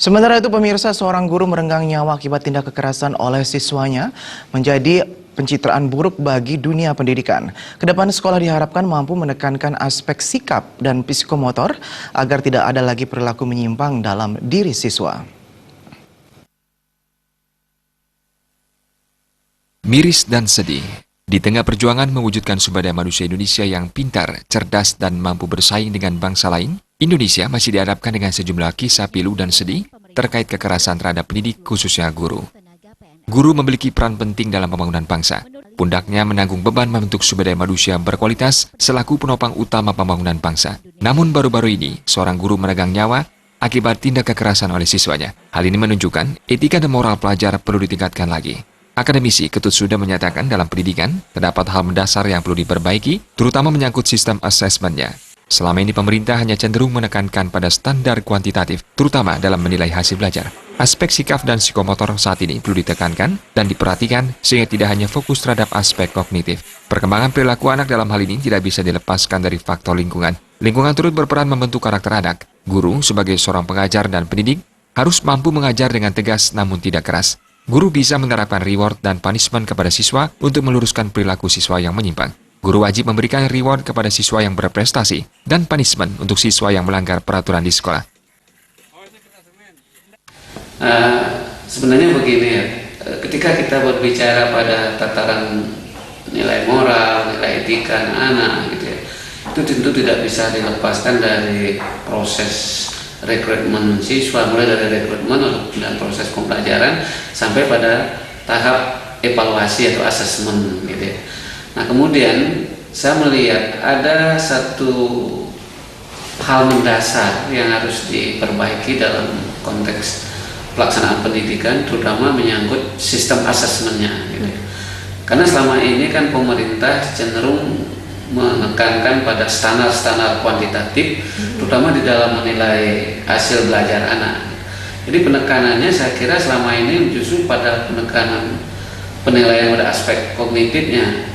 Sementara itu pemirsa, seorang guru merenggang nyawa akibat tindak kekerasan oleh siswanya menjadi pencitraan buruk bagi dunia pendidikan. Kedepan sekolah diharapkan mampu menekankan aspek sikap dan psikomotor agar tidak ada lagi perilaku menyimpang dalam diri siswa. Miris dan sedih. Di tengah perjuangan mewujudkan sumber daya manusia Indonesia yang pintar, cerdas, dan mampu bersaing dengan bangsa lain, Indonesia masih dihadapkan dengan sejumlah kisah pilu dan sedih terkait kekerasan terhadap pendidik, khususnya guru. Guru memiliki peran penting dalam pembangunan bangsa. Pundaknya menanggung beban membentuk sumber daya manusia berkualitas selaku penopang utama pembangunan bangsa. Namun baru-baru ini, seorang guru meregang nyawa akibat tindak kekerasan oleh siswanya. Hal ini menunjukkan etika dan moral pelajar perlu ditingkatkan lagi. Akademisi Ketut Suda menyatakan dalam pendidikan, terdapat hal mendasar yang perlu diperbaiki, terutama menyangkut sistem asesmennya. Selama ini pemerintah hanya cenderung menekankan pada standar kuantitatif, terutama dalam menilai hasil belajar. Aspek sikap dan psikomotor saat ini perlu ditekankan dan diperhatikan sehingga tidak hanya fokus terhadap aspek kognitif. Perkembangan perilaku anak dalam hal ini tidak bisa dilepaskan dari faktor lingkungan. Lingkungan turut berperan membentuk karakter anak. Guru sebagai seorang pengajar dan pendidik harus mampu mengajar dengan tegas namun tidak keras. Guru bisa menerapkan reward dan punishment kepada siswa untuk meluruskan perilaku siswa yang menyimpang. Guru wajib memberikan reward kepada siswa yang berprestasi dan punishment untuk siswa yang melanggar peraturan di sekolah. Sebenarnya begini ya, ketika kita berbicara pada tataran nilai moral, nilai etika anak gitu ya, itu tentu tidak bisa dilepaskan dari proses rekrutmen siswa, mulai dari rekrutmen dan proses pembelajaran sampai pada tahap evaluasi atau asesmen gitu ya. Nah kemudian saya melihat ada satu hal mendasar yang harus diperbaiki dalam konteks pelaksanaan pendidikan, terutama menyangkut sistem asesmennya gitu ya. Karena selama ini kan pemerintah cenderung menekankan pada standar-standar kuantitatif, terutama di dalam menilai hasil belajar anak. Jadi penekanannya saya kira selama ini justru pada penekanan penilaian pada aspek kognitifnya,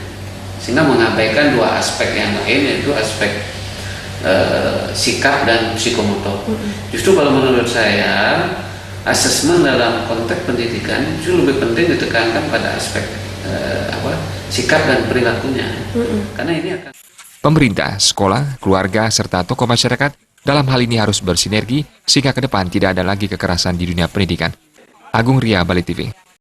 sehingga mengabaikan dua aspek yang lain, yaitu aspek sikap dan psikomotor. Justru kalau menurut saya, asesmen dalam konteks pendidikan justru lebih penting ditekankan pada aspek sikap dan perilakunya. Karena ini akan Pemerintah, sekolah, keluarga, serta tokoh masyarakat dalam hal ini harus bersinergi sehingga ke depan tidak ada lagi kekerasan di dunia pendidikan. Agung Ria, Bali TV.